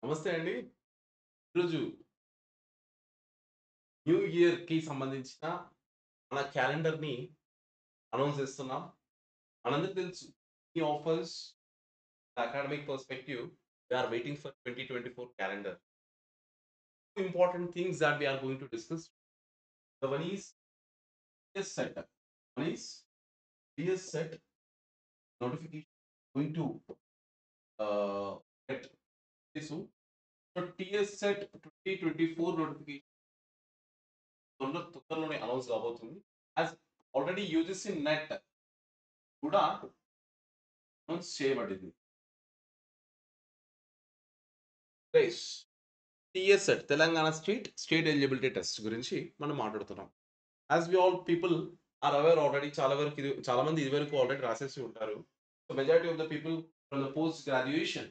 నమస్తే అండి. ఈరోజు న్యూ ఇయర్‌కి సంబంధించిన మన క్యాలెండర్‌ని అనౌన్స్ చేస్తున్నాం. మనందరికి తెలుసు ఈ offers academic perspective we are waiting for 2024 calendar. Two important things that we are going to discuss. The one is TS set. One is TS set notification going to get very soon. So TS set 2024 notification తొందరలోనే announce కాబోతుంది. As already UGC NET కూడా announce చేయబడింది. Guys TS SET Telangana state eligibility test గురించి మనం మాట్లాడుతున్నాం. As we all people are aware already చాలా మంది ఇదివరకు ఆల్రెడీ రాసేసి ఉంటారు. So majority of the people from the post graduation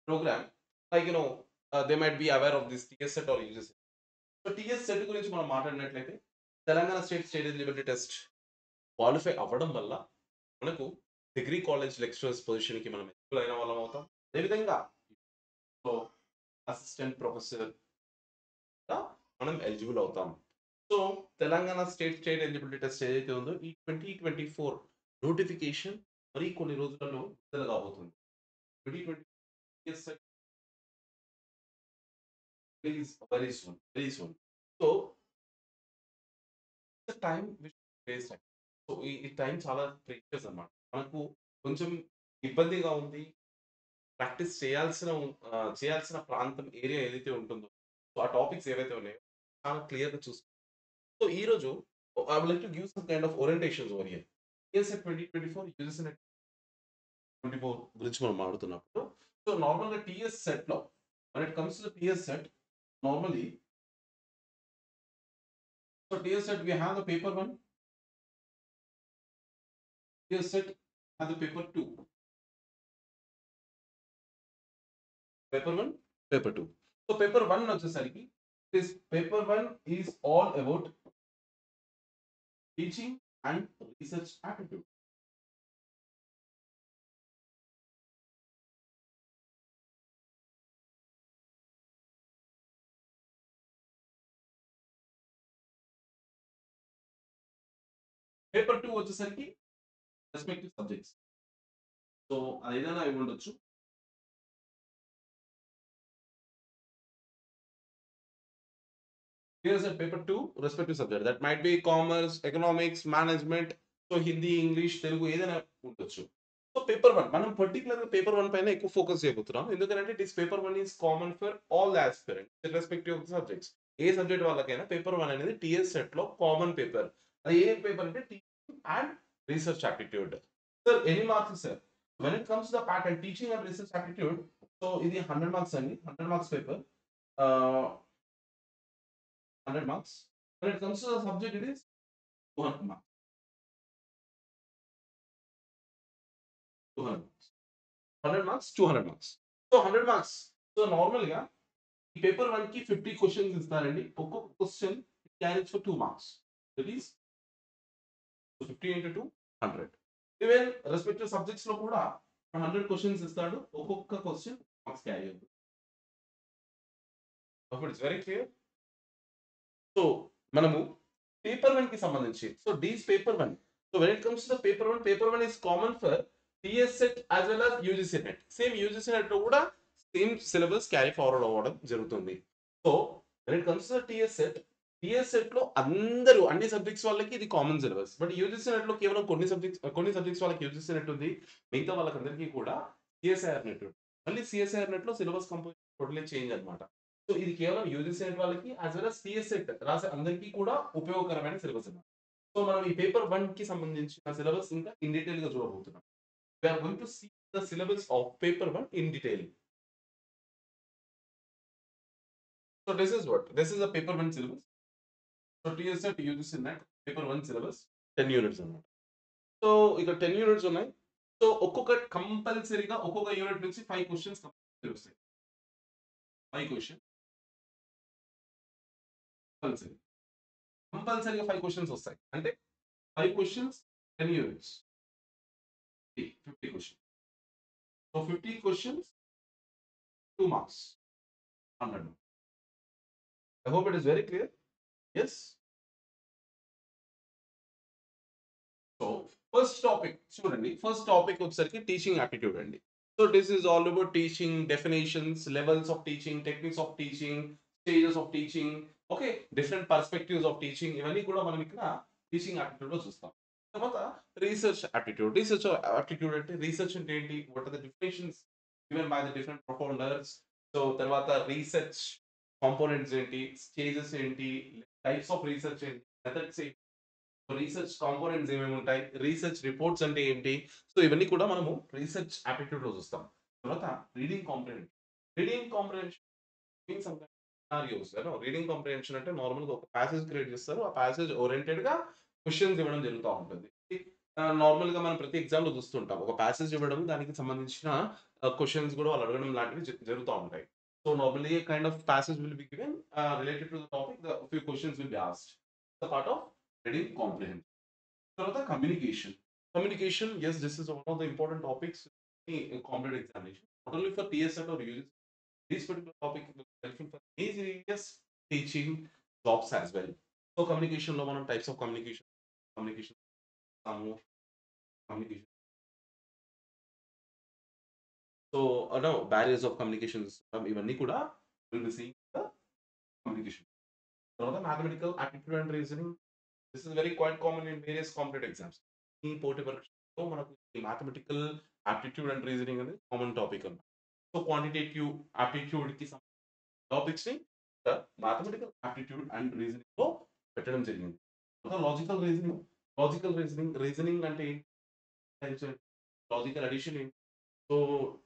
program like they might be aware of this TS SET or UGC. So TS SET గురించి మనం మాట్లాడినట్లయితే Telangana state eligibility test qualify అవ్వడం వల్ల మనకు డిగ్రీ కాలేజ్ లెక్చరర్స్ పొజిషన్‌కి మనం eligible అయిన వాళ్ళం అవుతాం. అదేవిధంగా సో అసిస్టెంట్ ప్రొఫెసర్‌గా మనం ఎలిజిబుల్ అవుతాం. So Telangana state eligibility test ఏదైతే ఉందో ఈ 2024 నోటిఫికేషన్ మరి కొన్ని రోజులలో విడుదల కాబోతుంది. 2020 is very soon. Very soon. So the time we should waste. So ఈ టైం చాలా ప్రీషియస్ అన్నమాట. మనకు కొంచెం ఇబ్బందిగా ఉంది. ప్రాక్టీస్ చేయాల్సిన ప్రాంతం ఏరియా ఏదైతే ఉంటుందో, సో ఆ టాపిక్స్ ఏవైతే ఉన్నాయో చాలా క్లియర్‌గా సో ఈరోజు I would like to give some kind of orientations over here. TS SET 2024 UGC 24 గురించి మనం మాట్లాడుతున్నప్పుడు, సో నార్మల్‌గా టీఎస్ సెట్‌లో when it comes to TS SET normally so TS SET we have the paper 1, TS SET have the paper 2. Paper 1, paper 2. So paper 1 వచ్చేసరికి this paper 1 is all about teaching and research aptitude. Paper 2 వచ్చేసరికి respective subjects. So అదేదైనా అయి ఉండొచ్చు. Here's a paper 2 respective subject. That might be commerce, economics, management. So Hindi, English, Telugu ఏదైనా ఉండొచ్చు. So paper 1 మనం పర్టిక్యులర్‌గా paper 1 పైన ఎక్కువ ఫోకస్ చేయబోతున్నాం. ఎందుకంటే this paper 1 is common for all the aspirants irrespective of the subjects. ఏ సబ్జెక్ట్ వాళ్ళకైనా పేపర్ 1 అనేది టీఎస్ సెట్‌లో కామన్ పేపర్. అది ఏ పేపర్ అంటే teaching and research aptitude. Sir ఎన్ని marks sir? When it comes to the part and teaching and research aptitude so ఇది 100 marks అండి. 100 మార్క్స్ పేపర్. ఆహ్, 100 marks. When it comes to the subject, it is 200 marks. 200 marks. 100 marks, 200 marks. So 100 marks. So నార్మల్‌గా ఈ paper 1కి 50 questions ఇస్తారండి. ఒక్కొక్క question carries for 2 marks. That is 50 into 2 100. Even respective సబ్జెక్ట్స్‌లో కూడా 100 క్వెషన్స్ ఇస్తాడు. ఒక్కొక్క క్వెషన్ మార్క్స్ క్యారీ అవుతుంది. Hope it's very clear. So మనము పేపర్ 1 కి సంబంధించి so these paper 1 so when it comes to the paper 1 is common for TS SET as well as UGC NET. Same UGC net లో కూడా same syllabus carry forward అవ్వడం జరుగుతుంది. So when it comes to the TS set లో అందరూ అన్ని subjects వాళ్ళకి ఇది common syllabus. But UGC net లో కేవలం కొన్ని సబ్జెక్ట్స్ వాళ్ళకి యూజీసీ నెట్ ఉంది. మిగతా వాళ్ళకందరికీ కూడా సిఎస్ఐఆర్ నెట్ ఉంది. మళ్ళీ సిఎస్ఐఆర్ నెట్ లో సిలబస్ కంపోజిషన్ టోటలీ చేంజ్ అన్నమాట. సో ఇది కేవలం యూజీ సెట్ వాళ్ళకి as well as TS set రాసే అందరికీ కూడా ఉపయోగకరమైన సిలబస్ అన్నమాట. సో మనం ఈ పేపర్ 1 కి సంబంధించిన సిలబస్ ఇంకా ఇన్ డీటెయిల్ గా చూడబోతున్నాం. We are going to see the syllabus of paper 1 in detail. So this is the paper 1 syllabus. So TS SET UGC NET paper 1 syllabus 10 units అన్నమాట. So ఇక్కడ 10 units ఉన్నాయి. So కంపల్సరీగా ఒక్కొక్క unit నుంచి 5 questions compulsory వస్తాయి. 5 question compulsory. కంపల్సరీగా 5 questions వస్తాయి. అంటే 5 questions 10 units. 50 questions. So 50 questions 2 marks. 100. I hope it is very clear. Yes. So first topic చూడండి. ఫస్ట్ టాపిక్ వచ్చేసరికి టీచింగ్ యాప్టిట్యూడ్ అండి. So this is all about teaching definitions, levels of teaching, techniques of teaching, stages of teaching, okay, different perspectives of teaching, ఇవన్నీ కూడా మనం ఇక్కడ teaching aptitude లో చూస్తాం. తర్వాత రీసెర్చ్ యాప్టిట్యూడ్. రీసెర్చ్ యాప్టిట్యూడ్ అంటే రీసెర్చ్ అంటే ఏంటి? What are the definitions given by the different propounders. So తర్వాత రీసెర్చ్ కాంపోనెంట్స్ ఏంటి, స్టేజెస్ ఏంటి, టైప్స్ ఆఫ్ రీసెర్చ్ ఏంటి, మెథడ్స్ ఏంటి, రీసెర్చ్ కాంపోనెంట్స్ ఏమేమి ఉంటాయి, రీసెర్చ్ రిపోర్ట్స్ అంటే ఏంటి. సో ఇవన్నీ కూడా మనము రీసెర్చ్ యాప్టిట్యూడ్ లో చూస్తాం. తర్వాత reading comprehension. Reading comprehension means scenarios. Reading comprehension అంటే నార్మల్ గా ఒక ప్యాసేజ్ క్రియేట్ చేస్తారు, ఆ ప్యాసేజ్ ఓరియంటెడ్ గా క్వశ్చన్స్ ఇవ్వడం జరుగుతూ ఉంటుంది. నార్మల్ గా మనం ప్రతి ఎగ్జామ్ లో చూస్తుంటాం, ఒక ప్యాసేజ్ ఇవ్వడం, దానికి సంబంధించిన క్వశ్చన్స్ కూడా వాళ్ళు అడగడం లాంటివి జరుగుతూ ఉంటాయి. So normally kind of passage will be given related to the topic, the few questions will be asked. The part of reading comprehension. తర్వాత communication. Communication, yes, this is one of the important topics in competitive examination. Not only for TSET or UGC, this particular topic will be helpful for various teaching jobs as well. So communication lo manam types of communication, communication, communication. So no barriers of communications, ఇవన్నీ కూడా will be seeing the communication. తర్వాత mathematical aptitude and reasoning. This is very quite common in various competitive exams. ఈ పోటీ పరీక్షలో మనకు ఈ mathematical aptitude and reasoning అనేది common topic అన్నమాట. సో క్వాంటిటేటివ్ ఆప్టిట్యూడ్ కి టాపిక్స్ ని మ్యాథమెటికల్ ఆప్టిట్యూడ్ అండ్ రీజనింగ్ లో పెట్టడం జరిగింది. Logical reasoning. రీజనింగ్ అంటే లాజికల్ అడిషన్ ఏంటి, సో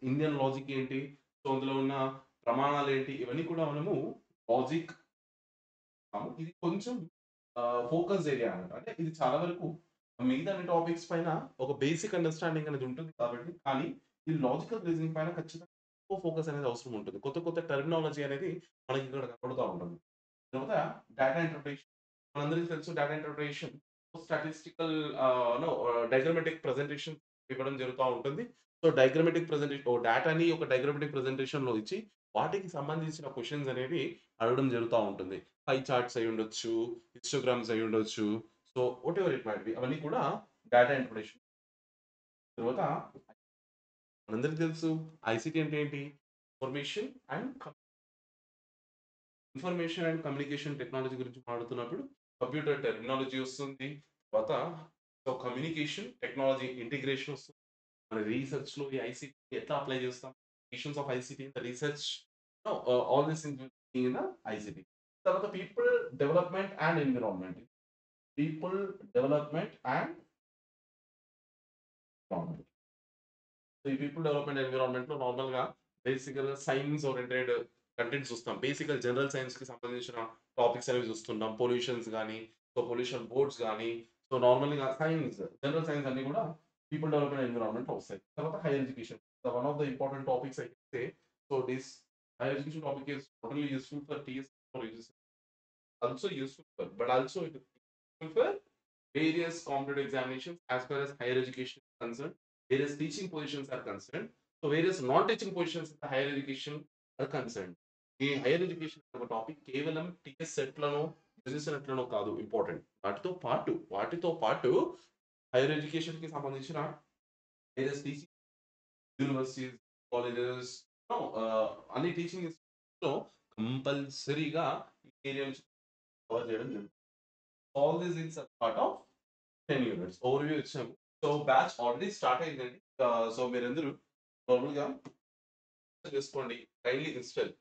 ఇండియన్ లాజిక్ ఏంటి, సో అందులో ఉన్న ప్రమాణాలు ఏంటి, ఇవన్నీ కూడా మనము లాజిక్. ఇది కొంచెం ఫోకస్ ఏరియా అనమాట. అంటే ఇది చాలా వరకు మిగతా టాపిక్స్ పైన ఒక బేసిక్ అండర్‌స్టాండింగ్ అనేది ఉంటుంది కాబట్టి, కానీ ఈ లాజికల్ రీజనింగ్ పైన ఖచ్చితంగా ఎక్కువ ఫోకస్ అనేది అవసరం ఉంటుంది. కొత్త కొత్త టెర్మినాలజీ అనేది మనకి ఇక్కడ కనపడుతా ఉంటుంది. తర్వాత డేటా ఇంటర్ప్రిటేషన్. మనందరికీ తెలుసు data interpretation statistical diagrammatic presentation ఇవ్వడం జరుగుతా ఉంటుంది. సో డయాగ్రమాటిక్ ప్రెజెంటేషన్ డేటాని ఒక డయాగ్రమాటిక్ ప్రెజెంటేషన్‌లో ఇచ్చి వాటికి సంబంధించిన క్వెషన్స్ అనేవి అడగడం జరుగుతా ఉంటుంది. పై చార్ట్స్ అయ్యుండొచ్చు, హిస్టోగ్రామ్స్ అయ్యుండొచ్చు. So whatever it might be, అవన్నీ కూడా డేటా ఇంటర్ప్రిటేషన్. తర్వాత మనందరికీ తెలుసు ఐసీటీ అంటే ఏంటి? ఇన్ఫర్మేషన్ అండ్ కమ్యూనికేషన్ టెక్నాలజీ గురించి మాట్లాడుతున్నప్పుడు కంప్యూటర్ టెర్మినాలజీ వస్తుంది. తర్వాత సో కమ్యూనికేషన్ టెక్నాలజీ ఇంటిగ్రేషన్ వస్తుంది. మన రీసెర్చ్ లో ఈ ఐసీటీ ఎట్లా అప్లై చేస్తాం, applications of ICT in the research, all this things in the ICT. తర్వాత people development and environment. People development and environment. So ఈ పీపుల్ డెవలప్మెంట్ ఎన్విరాన్మెంట్ లో normal గా బేసిక్ గా సైన్స్ ఓరియంటెడ్ కంటెంట్స్ చూస్తాం. Basic గా general science కి సంబంధించిన topics అనేవి చూస్తుంటాం. పొల్యూషన్స్ కానీ, సో పొల్యూషన్ బోర్డ్స్ కానీ, సో నార్మల్ గా సైన్స్, జనరల్ సైన్స్ అన్ని కూడా పీపుల్ డెవలప్మెంట్ ఎన్విరాన్మెంట్ వస్తాయి. తర్వాత higher education, one of the important topics అయితే. So this higher education topic is not only useful for TS or UGC, also useful for, but also it is useful for various competitive examinations as far as higher education is concerned. Various teaching positions are concerned. So various non-teaching positions in the higher education are concerned. ఈ higher education ఒక topic కేవలం TS సెట్లను సెట్లను కాదు important, వాటితో పాటు hire education కి సంబంధించిన వేరియస్ టీచింగ్ యూనివర్సిటీస్, కాలేజెస్, అన్ని టీచింగ్ ఇన్స్టిట్యూట్స్ లో కంపల్సరీగా ఈ ఏరియా నుంచి కవర్ చేయడం జరుగుతుంది. All these things are part of 10 units overview ఇచ్చాము. సో బ్యాచ్ ఆల్రెడీ స్టార్ట్ అయిందండి. సో మీరందరూ నార్మల్‌గా చేసుకోండి. Kindly install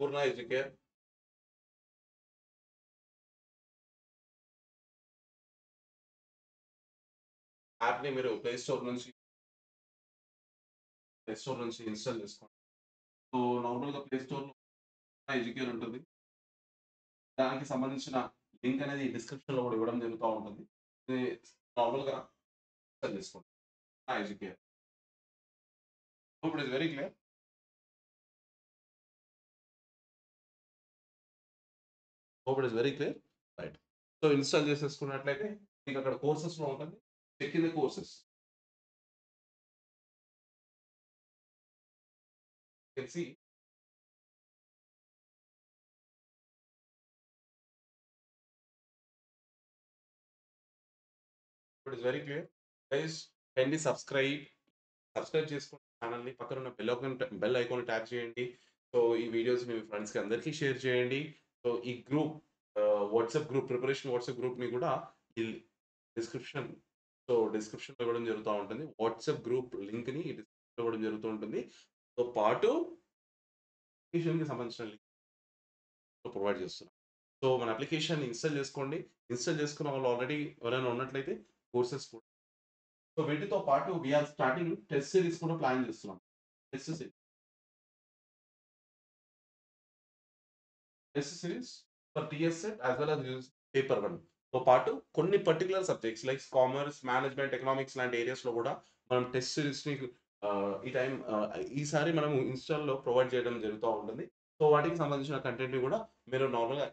Poorna Educare. యాప్‌ని మీరు ప్లే స్టోర్ నుంచి ఇన్‌స్టాల్ చేసుకోండి. సో నార్మల్‌గా ప్లే స్టోర్‌లో ఎడ్యుకేర్ ఉంటుంది. దానికి సంబంధించిన లింక్ అనేది డిస్క్రిప్షన్‌లో కూడా ఇవ్వడం జరుగుతా ఉంటుంది. ఇది నార్మల్‌గా ఇన్‌స్టాల్ చేసుకోండి. Educare. Hope it is very clear. Hope it is very clear. Right. So install చేసేసుకున్నట్లయితే మీకు అక్కడ కోర్సెస్‌లో ఉంటుంది. Check in the courses. Can see it is very clear. Guys kindly subscribe చేసుకోండి ఛానల్‌ని. పక్కన ఉన్న బెల్ ఐకాన్ ట్యాప్ చేయండి. సో, ఈ వీడియోస్ మీ ఫ్రెండ్స్‌కి అందరికీ షేర్ చేయండి. సో, ఈ group WhatsApp group preparation WhatsApp గ్రూప్‌ని కూడా ఈ డిస్క్రిప్షన్ డిస్క్రిప్షన్‌లో ఇవ్వడం జరుగుతా ఉంటుంది. వాట్సాప్ గ్రూప్ లింక్‌ని డిస్క్రిప్షన్‌లో ఇవ్వడం జరుగుతూ ఉంటుంది. తో పాటు అప్లికేషన్‌కి సంబంధించిన లింక్ ప్రొవైడ్ చేస్తున్నాం. సో, మన అప్లికేషన్‌ని ఇన్‌స్టాల్ చేసుకోండి. ఇన్‌స్టాల్ చేసుకున్న వాళ్ళు ఆల్రెడీ ఎవరైనా ఉన్నట్లయితే కోర్సెస్ కూడా సో, వీటితో పాటు we are starting test series కూడా ప్లాన్ చేస్తున్నాం. Test series test series for TS SET as well as UGC paper 1 తో పాటు కొన్ని particular subjects like commerce, management, economics లాంటి ఏరియాస్‌లో కూడా మనం టెస్ట్ సిరీస్‌ని ఈసారి మనము ఇన్‌స్టాల్‌లో ప్రొవైడ్ చేయడం జరుగుతా ఉంటుంది. సో, వాటికి సంబంధించిన కంటెంట్‌ని కూడా మీరు నార్మల్‌గా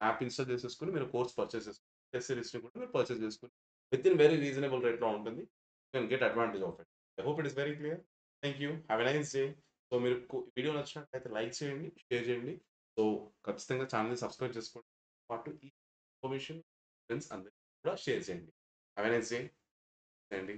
యాప్ ఇన్‌స్టాల్ చేసేసుకొని మీరు కోర్స్ పర్చేస్ చేసుకోండి. టెస్ట్ సిరీస్‌ని కూడా మీరు పర్చేస్ చేసుకొని వితిన్ వెరీ రీజనబుల్ రేట్‌లో ఉంటుంది. You can get advantage of it. I hope it is very clear. Thank you. Have a nice day. So, మీరు వీడియో నచ్చినట్లయితే లైక్ చేయండి, షేర్ చేయండి. సో, ఖచ్చితంగా ఛానెల్‌ని సబ్స్క్రైబ్ చేసుకోండి. పాటు ఈ ఇన్ఫర్మేషన్ ఫ్రెండ్స్ అందరికి కూడా షేర్ చేయండి. హావ్ ఎ నైస్ డే అండి.